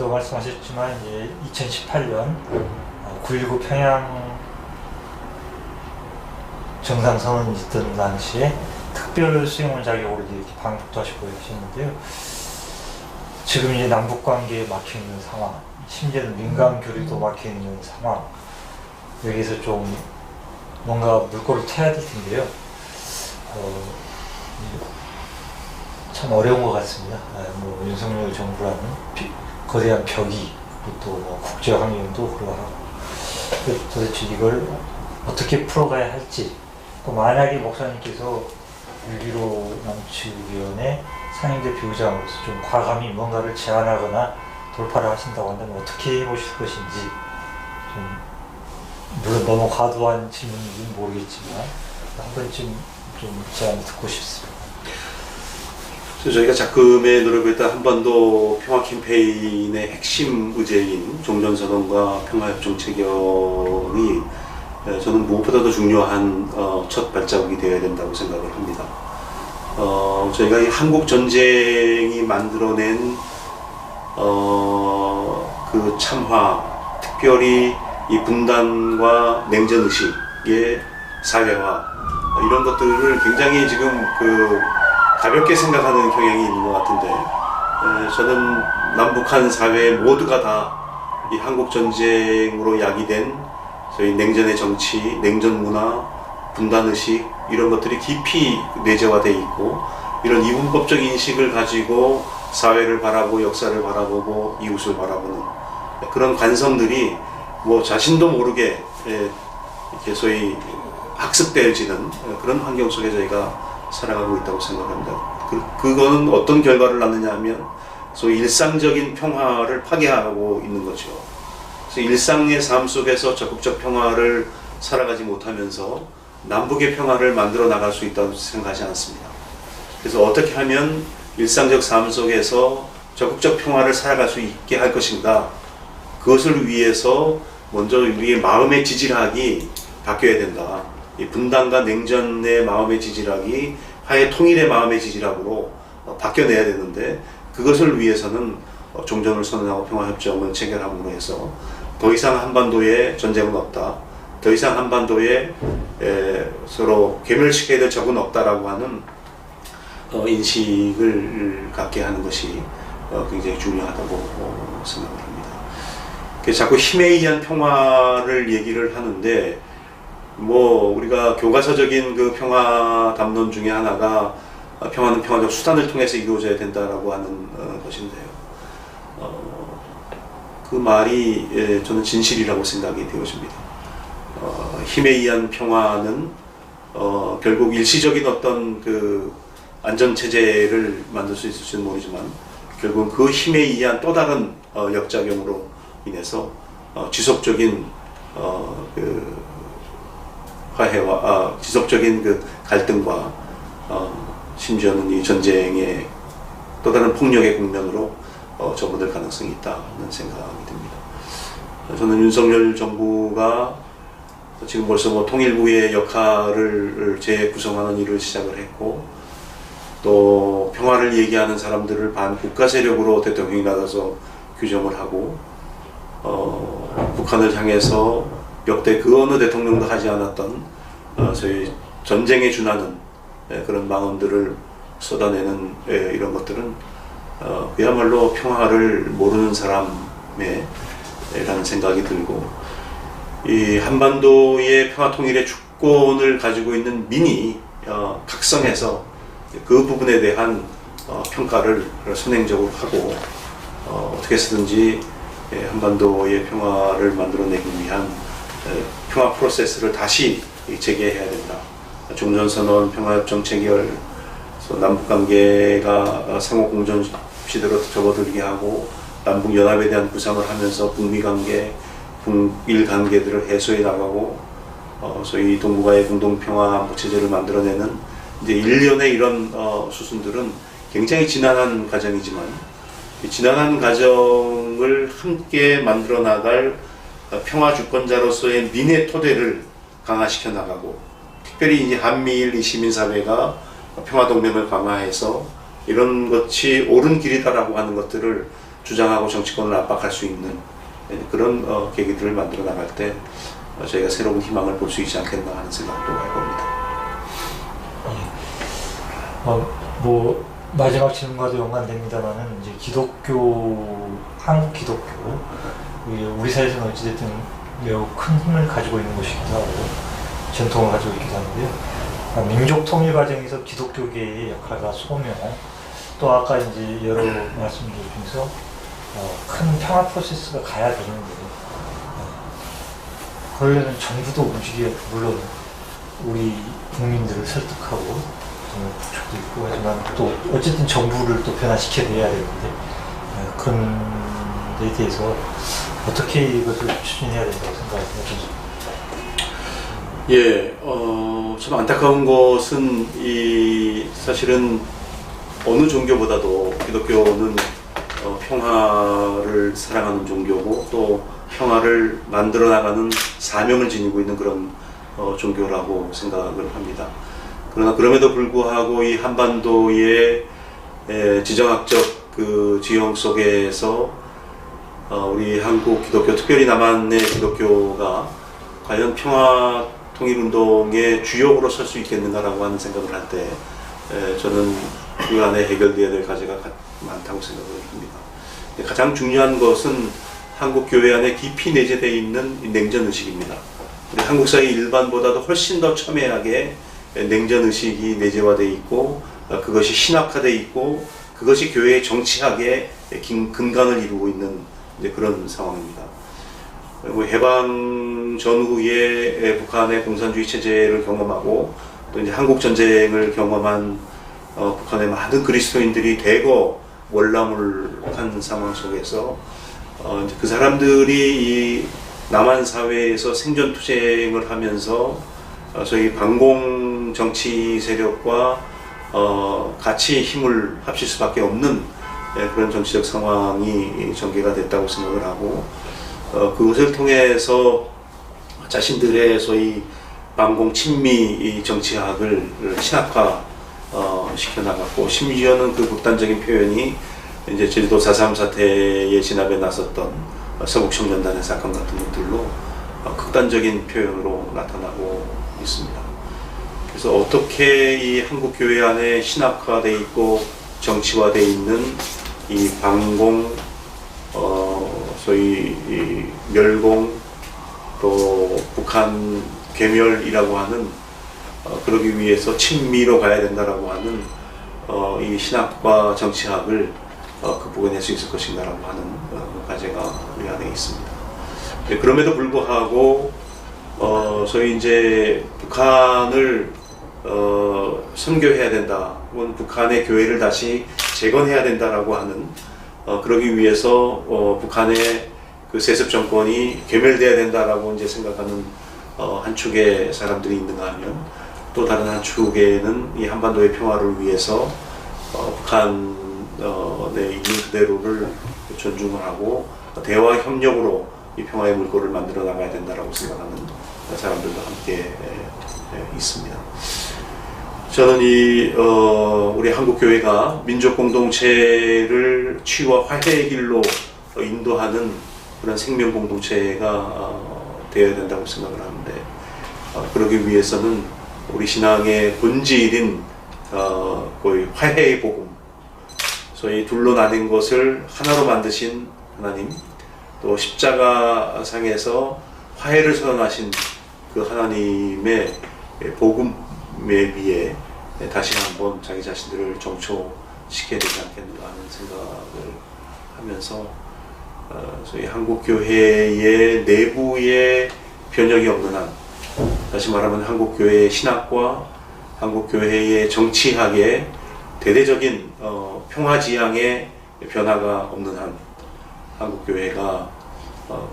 아까도 말씀하셨지만 이제 2018년 9.19 평양 정상선언이 있던 당시에 특별 수행원 자격으로 이렇게 방북도 하시고 계셨는데요. 지금 이제 남북 관계에 막혀 있는 상황, 심지어는 민간 교류도 막혀 있는 상황, 여기서 좀 뭔가 물꼬를 트야 될 텐데요. 참 어려운 것 같습니다. 뭐 윤석열 정부라는 거대한 벽이, 또 뭐 국제 환경도 그러하고, 도대체 이걸 어떻게 풀어가야 할지, 또 만약에 목사님께서 6.15 남측위원회 상임대표의장으로서 좀 과감히 뭔가를 제안하거나 돌파를 하신다고 한다면 어떻게 해보실 것인지, 좀 물론 너무 과도한 질문인지는 모르겠지만 한 번쯤 좀 제안을 듣고 싶습니다. 그래서 저희가 작금의 노력을 했던 한반도 평화 캠페인의 핵심 의제인 종전선언과 평화협정 체결이 저는 무엇보다도 중요한 첫 발자국이 되어야 된다고 생각을 합니다. 저희가 이 한국 전쟁이 만들어낸 그 참화, 특별히 이 분단과 냉전 의식의 사회화, 이런 것들을 굉장히 지금 가볍게 생각하는 경향이 있는 것 같은데, 저는 남북한 사회 모두가 다 이 한국 전쟁으로 야기된 저희 냉전의 정치, 냉전 문화, 분단 의식, 이런 것들이 깊이 내재화되어 있고, 이런 이분법적 인식을 가지고 사회를 바라보고 역사를 바라보고 이웃을 바라보는 그런 관성들이 뭐 자신도 모르게 이렇게 소위 학습되어지는 그런 환경 속에 저희가 살아가고 있다고 생각합니다. 그거는 어떤 결과를 낳느냐 하면 소위 일상적인 평화를 파괴하고 있는 거죠. 그래서 일상의 삶 속에서 적극적 평화를 살아가지 못하면서 남북의 평화를 만들어 나갈 수 있다고 생각하지 않습니다. 그래서 어떻게 하면 일상적 삶 속에서 적극적 평화를 살아갈 수 있게 할 것인가, 그것을 위해서 먼저 우리의 마음의 지질학이 바뀌어야 된다. 이 분단과 냉전의 마음의 지질학이 화해 통일의 마음의 지질학으로 바뀌어내야 되는데, 그것을 위해서는 종전을 선언하고 평화협정을 체결함으로 해서 더 이상 한반도에 전쟁은 없다, 더 이상 한반도에 서로 괴멸시켜야 될 적은 없다라고 하는 인식을 갖게 하는 것이 굉장히 중요하다고 생각을 합니다. 자꾸 힘에 의한 평화를 얘기를 하는데, 뭐 우리가 교과서적인 그 평화 담론 중에 하나가 평화는 평화적 수단을 통해서 이루어져야 된다라고 하는 것인데요. 그 말이 저는 진실이라고 생각이 되어집니다. 힘에 의한 평화는 결국 일시적인 어떤 그 안전체제를 만들 수 있을지는 모르지만, 결국 그 힘에 의한 또 다른 역작용으로 인해서 지속적인 그 화해와 지속적인 그 갈등과 심지어는 이 전쟁의 또 다른 폭력의 국면으로 접어들 가능성이 있다는 생각이 듭니다. 저는 윤석열 정부가 지금 벌써 뭐 통일부의 역할을 재구성하는 일을 시작을 했고, 또 평화를 얘기하는 사람들을 반국가 세력으로 대통령이 나가서 규정을 하고, 북한을 향해서 역대 그 어느 대통령도 하지 않았던 저희 전쟁에 준하는 그런 망언들을 쏟아내는 이런 것들은 그야말로 평화를 모르는 사람의 라는 생각이 들고, 이 한반도의 평화 통일의 주권을 가지고 있는 민이 각성해서 그 부분에 대한 평가를 선행적으로 하고, 어떻게 해서든지 한반도의 평화를 만들어내기 위한 평화 프로세스를 다시 재개해야 된다. 종전선언, 평화협정 체결, 남북관계가 상호공존 시대로 접어들게 하고, 남북연합에 대한 구상을 하면서 북미관계, 북일관계들을 해소해 나가고, 소위 동북아의 공동평화안보체제를 만들어내는 이제 일련의 이런 수순들은 굉장히 지난한 과정이지만, 이 지난한 과정을 함께 만들어 나갈 평화 주권자로서의 민의 토대를 강화시켜 나가고, 특별히 이제 한미일 이 시민사회가 평화동맹을 강화해서 이런 것이 옳은 길이다라고 하는 것들을 주장하고 정치권을 압박할 수 있는 그런 계기들을 만들어 나갈 때 저희가 새로운 희망을 볼 수 있지 않겠나 하는 생각도 해봅니다. 뭐 마지막 질문과도 연관됩니다만은 이제 기독교, 한국 기독교, 우리 사회에서는 어찌됐든 매우 큰 힘을 가지고 있는 것이기도 하고 전통을 가지고 있기도 하는데요. 민족 통일 과정에서 기독교계의 역할과 소명, 또 아까 이제 여러 말씀들 중에서 큰 평화 프로세스가 가야 되는데 그러려면 정부도 움직여, 물론 우리 국민들을 설득하고 부족도 있고 하지만 또 어쨌든 정부를 또 변화시켜내야 되는데 그런 데 대해서 어떻게 이것을 추진해야 된다고 생각하십니까? 예, 참 안타까운 것은 사실은 어느 종교보다도 기독교는 평화를 사랑하는 종교고 또 평화를 만들어 나가는 사명을 지니고 있는 그런 종교라고 생각을 합니다. 그러나 그럼에도 불구하고 이 한반도의 지정학적 그 지형 속에서 우리 한국 기독교, 특별히 남한의 기독교가 과연 평화 통일 운동의 주역으로 설 수 있겠는가라고 하는 생각을 할 때 저는 그 안에 해결되어야 될 과제가 많다고 생각을 합니다. 가장 중요한 것은 한국 교회 안에 깊이 내재되어 있는 냉전 의식입니다. 우리 한국 사회 일반보다도 훨씬 더 첨예하게 냉전 의식이 내재화되어 있고 그것이 신학화되어 있고 그것이 교회의 정치학의 근간을 이루고 있는 이제 그런 상황입니다. 그리고 해방 전후에 북한의 공산주의 체제를 경험하고 또 이제 한국 전쟁을 경험한 북한의 많은 그리스도인들이 대거 월남을 한 상황 속에서 이제 그 사람들이 이 남한 사회에서 생존 투쟁을 하면서 저희 반공 정치 세력과 같이 힘을 합칠 수밖에 없는 그런 정치적 상황이 전개가 됐다고 생각을 하고 그것을 통해서 자신들의 소위 반공 친미 정치학을 신학화 시켜나갔고 심지어는 그 극단적인 표현이 이제 제주도 4.3 사태의 진압에 나섰던 서북청년단의 사건 같은 것들로 극단적인 표현으로 나타나고 있습니다. 그래서 어떻게 이 한국 교회 안에 신학화되어 있고 정치화되어 있는 이 반공, 소위 이 멸공, 또 북한 괴멸이라고 하는 그러기 위해서 친미로 가야 된다라고 하는 이 신학과 정치학을 극복해낼 수 있을 것인가라고 하는 과제가 우리 안에 있습니다. 그럼에도 불구하고 소위 이제 북한을 선교해야 된다, 혹은 북한의 교회를 다시 재건해야 된다라고 하는 그러기 위해서 북한의 그 세습 정권이 괴멸돼야 된다라고 이제 생각하는 한 축의 사람들이 있는가 하면 또 다른 한 축에는 이 한반도의 평화를 위해서 북한의 있는 그대로를 존중을 하고 대화 협력으로 이 평화의 물꼬를 만들어 나가야 된다라고 생각하는 사람들도 함께 있습니다. 저는 우리 한국 교회가 민족 공동체를 치유와 화해의 길로 인도하는 그런 생명 공동체가 되어야 된다고 생각을 하는데 그러기 위해서는 우리 신앙의 본질인 거의 화해의 복음, 소위 둘로 나뉜 것을 하나로 만드신 하나님, 또 십자가 상에서 화해를 선언하신 그 하나님의 복음에 비해 다시 한번 자기 자신들을 정초시켜야 되지 않겠는가 하는 생각을 하면서 소위 한국 교회의 내부의 변혁이 없는 한, 다시 말하면 한국 교회의 신학과 한국 교회의 정치학의 대대적인 평화지향의 변화가 없는 한 한국 교회가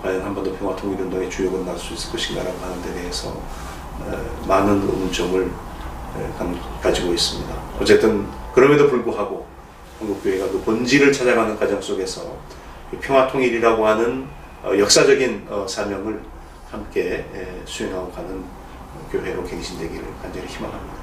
과연 한반도 평화통일운동의 주역으로 나설 수 있을 것인가라고 하는 데 대해서 많은 의문점을 가지고 있습니다. 어쨌든 그럼에도 불구하고 한국 교회가 그 본질을 찾아가는 과정 속에서 평화통일이라고 하는 역사적인 사명을 함께 수행하고 가는 교회로 갱신되기를 간절히 희망합니다.